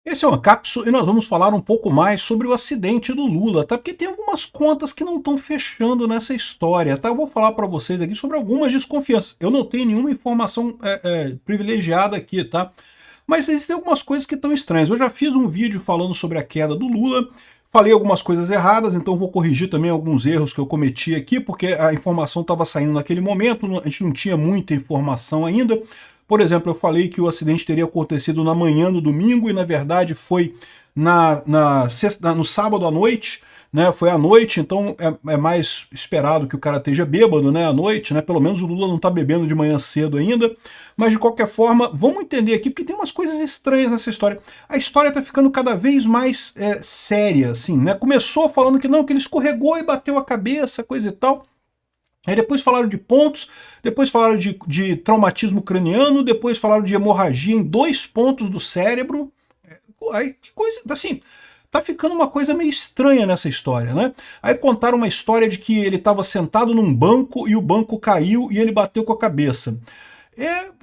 Esse é o Ancapso e nós vamos falar um pouco mais sobre o acidente do Lula, tá? Porque tem algumas contas que não estão fechando nessa história, tá? Eu vou falar para vocês aqui sobre algumas desconfianças. Eu não tenho nenhuma informação privilegiada aqui, tá? Mas existem algumas coisas que estão estranhas. Eu já fiz um vídeo falando sobre a queda do Lula, falei algumas coisas erradas, então vou corrigir também alguns erros que eu cometi aqui, porque a informação estava saindo naquele momento, a gente não tinha muita informação ainda. Por exemplo, eu falei que o acidente teria acontecido na manhã do domingo e, na verdade, foi no sábado à noite, né? Foi à noite, então é mais esperado que o cara esteja bêbado, né? À noite, né? Pelo menos o Lula não está bebendo de manhã cedo ainda. Mas, de qualquer forma, vamos entender aqui, porque tem umas coisas estranhas nessa história. A história está ficando cada vez mais séria, assim, né? Começou falando que não, que ele escorregou e bateu a cabeça, coisa e tal. Aí depois falaram de pontos, depois falaram de traumatismo craniano, depois falaram de hemorragia em 2 pontos do cérebro. Aí, que coisa, assim, tá ficando uma coisa meio estranha nessa história, né? Aí contaram uma história de que ele estava sentado num banco e o banco caiu e ele bateu com a cabeça.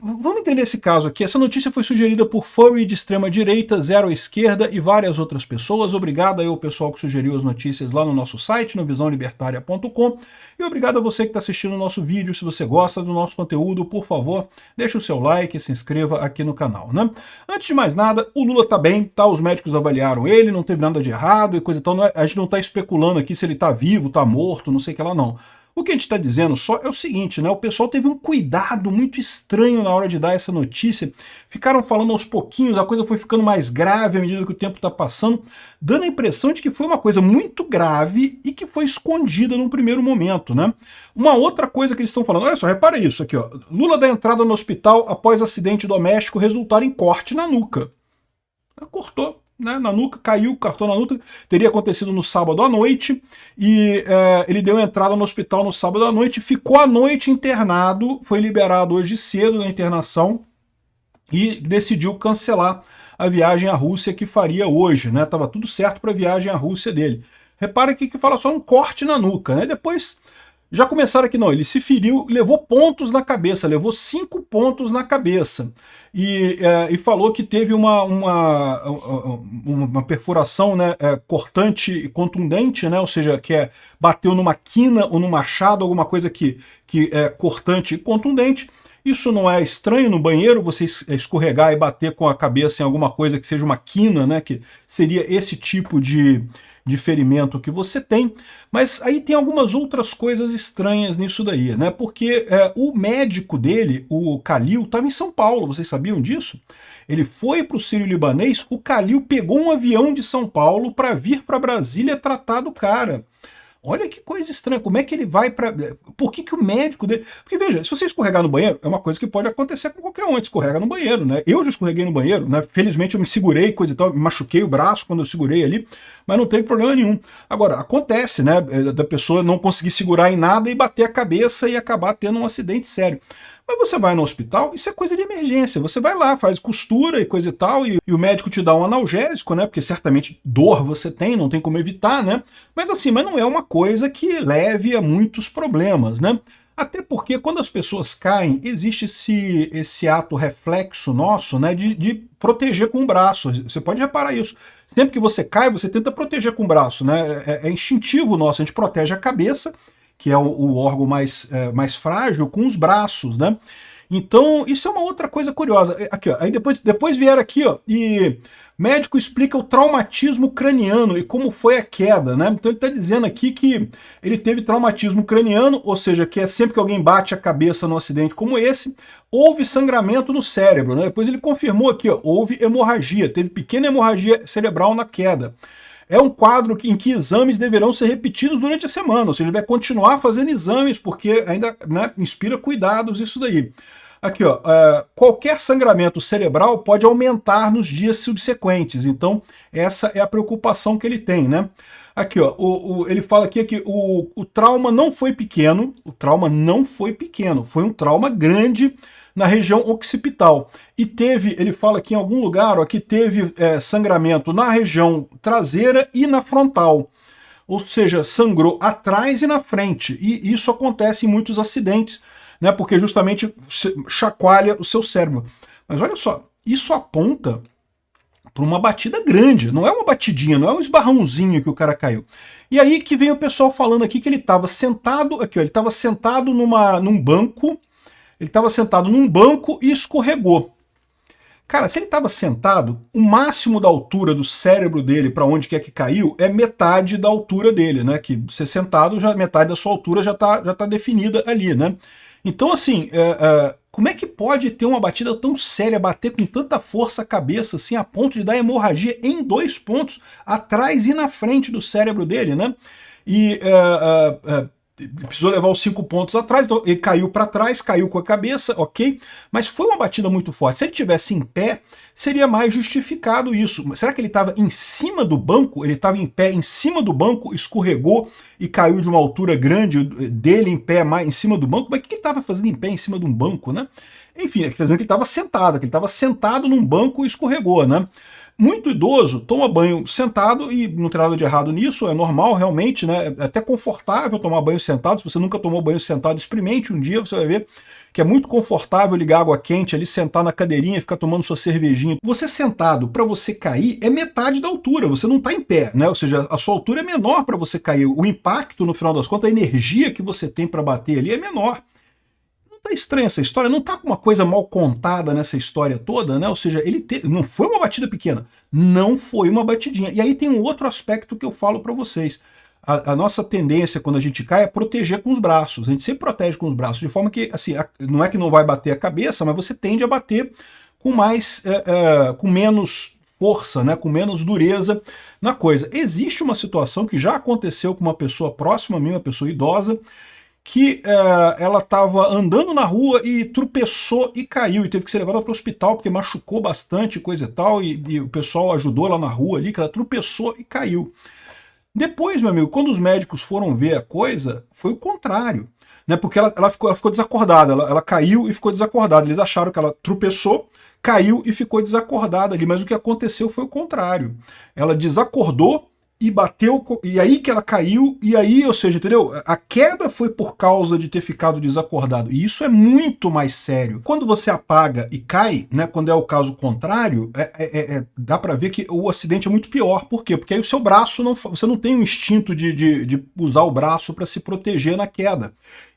Vamos entender esse caso aqui. Essa notícia foi sugerida por Furry de extrema direita, Zero à esquerda e várias outras pessoas. Obrigado aí ao pessoal que sugeriu as notícias lá no nosso site, no visãolibertaria.com. E obrigado a você que está assistindo o nosso vídeo. Se você gosta do nosso conteúdo, por favor, deixe o seu like e se inscreva aqui no canal, né? Antes de mais nada, o Lula tá bem, tá? Os médicos avaliaram ele, não teve nada de errado e coisa e tal. A gente não tá especulando aqui se ele tá vivo, tá morto, não sei o que lá, não. O que a gente está dizendo só é o seguinte, né? O pessoal teve um cuidado muito estranho na hora de dar essa notícia. Ficaram falando aos pouquinhos, a coisa foi ficando mais grave à medida que o tempo está passando, dando a impressão de que foi uma coisa muito grave e que foi escondida num primeiro momento, né? Uma outra coisa que eles estão falando, olha só, repara isso aqui, ó. Lula dá entrada no hospital após acidente doméstico resultar em corte na nuca. Cortou, né, na nuca, caiu, cortou na nuca, teria acontecido no sábado à noite, e ele deu entrada no hospital no sábado à noite, ficou a noite internado, foi liberado hoje cedo da internação, e decidiu cancelar a viagem à Rússia que faria hoje, né, tava tudo certo para a viagem à Rússia dele. Repara aqui que fala só um corte na nuca, né, depois já começaram aqui, não, ele se feriu, levou pontos na cabeça, levou 5 pontos na cabeça. E falou que teve uma perfuração, né, cortante e contundente, né, ou seja, que bateu numa quina ou no machado, alguma coisa que é cortante e contundente. Isso não é estranho no banheiro, você escorregar e bater com a cabeça em alguma coisa que seja uma quina, né, que seria esse tipo de ferimento que você tem, mas aí tem algumas outras coisas estranhas nisso daí, né? Porque o médico dele, o Khalil, estava em São Paulo, vocês sabiam disso? Ele foi para o Sírio-Libanês, o Khalil pegou um avião de São Paulo para vir para Brasília tratar do cara. Olha que coisa estranha, como é que ele vai para... Por que o médico dele... Porque veja, se você escorregar no banheiro, é uma coisa que pode acontecer com qualquer um, escorrega no banheiro, né? Eu já escorreguei no banheiro, né? Felizmente eu me segurei, coisa e tal, me machuquei o braço quando eu segurei ali, mas não teve problema nenhum. Agora, acontece, né, da pessoa não conseguir segurar em nada e bater a cabeça e acabar tendo um acidente sério. Mas você vai no hospital, isso é coisa de emergência. Você vai lá, faz costura e coisa e tal, e o médico te dá um analgésico, né? Porque certamente dor você tem, não tem como evitar, né? Mas assim, mas não é uma coisa que leve a muitos problemas, né? Até porque quando as pessoas caem, existe esse ato reflexo nosso, né, de proteger com o braço. Você pode reparar isso. Sempre que você cai, você tenta proteger com o braço, né? É instintivo nosso, a gente protege a cabeça, que é o órgão mais frágil, com os braços, né? Então, isso é uma outra coisa curiosa. Aqui, ó, aí depois vieram aqui, ó, e médico explica o traumatismo craniano e como foi a queda, né? Então ele está dizendo aqui que ele teve traumatismo craniano, ou seja, que é sempre que alguém bate a cabeça num acidente como esse, houve sangramento no cérebro, né? Depois ele confirmou aqui, ó, houve hemorragia, teve pequena hemorragia cerebral na queda. É um quadro em que exames deverão ser repetidos durante a semana, ou seja, ele vai continuar fazendo exames, porque ainda, né, inspira cuidados isso daí. Aqui, ó, qualquer sangramento cerebral pode aumentar nos dias subsequentes, então essa é a preocupação que ele tem, né? Aqui, ó, ele fala aqui que o trauma não foi pequeno, foi um trauma grande na região occipital. E teve, ele fala aqui em algum lugar, ó, que teve sangramento na região traseira e na frontal. Ou seja, sangrou atrás e na frente. E isso acontece em muitos acidentes, né, porque justamente chacoalha o seu cérebro. Mas olha só, isso aponta por uma batida grande, não é uma batidinha, não é um esbarrãozinho que o cara caiu. E aí que vem o pessoal falando aqui que ele estava sentado, aqui ó, ele estava sentado num banco, e escorregou. Cara, se ele estava sentado, o máximo da altura do cérebro dele para onde quer que caiu é metade da altura dele, né? Que você sentado, já metade da sua altura já tá definida ali, né? Então, assim, como é que pode ter uma batida tão séria, bater com tanta força a cabeça, assim, a ponto de dar hemorragia em 2 pontos, atrás e na frente do cérebro dele, né? E precisou levar os 5 pontos atrás, então ele caiu para trás, caiu com a cabeça, ok? Mas foi uma batida muito forte. Se ele tivesse em pé, seria mais justificado isso. Será que ele estava em cima do banco? Ele estava em pé em cima do banco, escorregou e caiu de uma altura grande dele em pé mais em cima do banco? Mas o que ele estava fazendo em pé em cima de um banco, né? Enfim, é que ele estava sentado, que ele estava sentado num banco e escorregou, né? Muito idoso toma banho sentado e não tem nada de errado nisso, é normal realmente, né? É até confortável tomar banho sentado. Se você nunca tomou banho sentado, experimente um dia, você vai ver que é muito confortável ligar água quente ali, sentar na cadeirinha e ficar tomando sua cervejinha. Você sentado, para você cair, é metade da altura, você não está em pé, né? Ou seja, a sua altura é menor para você cair. O impacto, no final das contas, a energia que você tem para bater ali é menor. Tá estranha essa história, não tá com uma coisa mal contada nessa história toda, né? Ou seja, não foi uma batida pequena, não foi uma batidinha. E aí tem um outro aspecto que eu falo para vocês. A nossa tendência quando a gente cai é proteger com os braços. A gente sempre protege com os braços, de forma que, assim, não é que não vai bater a cabeça, mas você tende a bater com com menos força, né? Com menos dureza na coisa. Existe uma situação que já aconteceu com uma pessoa próxima a mim, uma pessoa idosa, que ela estava andando na rua e tropeçou e caiu, e teve que ser levada para o hospital porque machucou bastante, coisa e tal, e o pessoal ajudou ela na rua ali, que ela tropeçou e caiu. Depois, meu amigo, quando os médicos foram ver a coisa, foi o contrário, né? Porque ela ficou desacordada, ela caiu e ficou desacordada. Eles acharam que ela tropeçou, caiu e ficou desacordada ali, mas o que aconteceu foi o contrário. Ela desacordou e bateu, e aí que ela caiu, e aí, ou seja, entendeu? A queda foi por causa de ter ficado desacordado, e isso é muito mais sério. Quando você apaga e cai, né, quando é o caso contrário, dá pra ver que o acidente é muito pior. Por quê? Porque aí o seu braço, você não tem o instinto de usar o braço para se proteger na queda.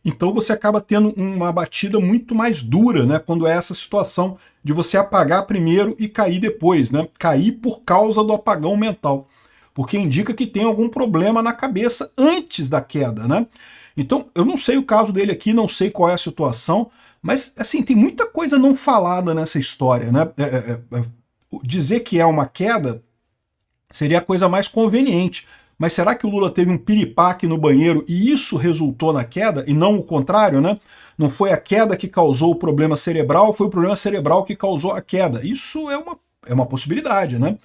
Então você acaba tendo uma batida muito mais dura, né, quando é essa situação de você apagar primeiro e cair depois, né? Cair por causa do apagão mental, porque indica que tem algum problema na cabeça antes da queda, né? Então, eu não sei o caso dele aqui, não sei qual é a situação, mas, assim, tem muita coisa não falada nessa história, né? Dizer que é uma queda seria a coisa mais conveniente, mas será que o Lula teve um piripaque no banheiro e isso resultou na queda, e não o contrário, né? Não foi a queda que causou o problema cerebral, foi o problema cerebral que causou a queda. Isso é uma possibilidade, né?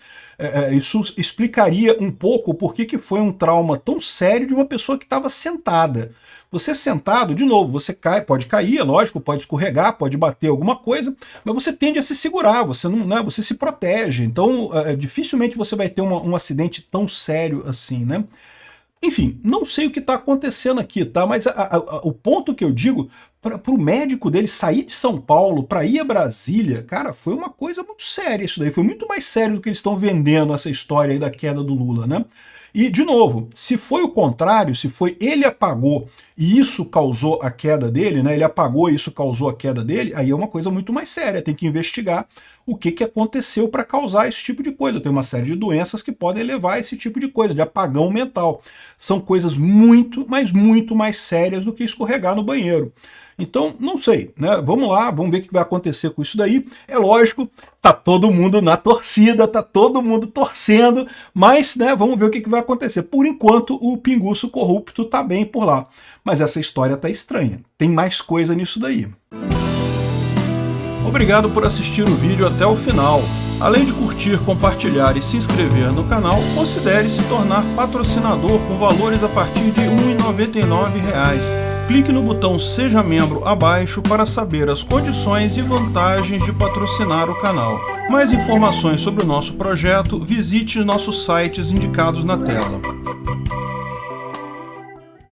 Isso explicaria um pouco por que foi um trauma tão sério de uma pessoa que estava sentada. Você sentado, de novo, você cai, pode cair, é lógico, pode escorregar, pode bater alguma coisa, mas você tende a se segurar, você não, né, você se protege. Então, dificilmente você vai ter um acidente tão sério assim, né? Enfim, não sei o que está acontecendo aqui, tá? Mas o ponto que eu digo, para o médico dele sair de São Paulo para ir a Brasília, cara, foi uma coisa muito séria isso daí. Foi muito mais sério do que eles estão vendendo essa história aí da queda do Lula, né? E, de novo, se foi o contrário, se foi ele apagou e isso causou a queda dele, né? Ele apagou e isso causou a queda dele, aí é uma coisa muito mais séria. Tem que investigar o que aconteceu para causar esse tipo de coisa. Tem uma série de doenças que podem levar a esse tipo de coisa, de apagão mental. São coisas muito, mas muito mais sérias do que escorregar no banheiro. Então, não sei, né? Vamos lá, vamos ver o que vai acontecer com isso daí. É lógico, tá todo mundo na torcida, tá todo mundo torcendo, mas, né, vamos ver o que vai acontecer. Por enquanto, o pinguço corrupto tá bem por lá. Mas essa história tá estranha. Tem mais coisa nisso daí. Obrigado por assistir o vídeo até o final. Além de curtir, compartilhar e se inscrever no canal, considere se tornar patrocinador com valores a partir de R$ 1,99. Clique no botão Seja Membro abaixo para saber as condições e vantagens de patrocinar o canal. Mais informações sobre o nosso projeto, visite nossos sites indicados na tela.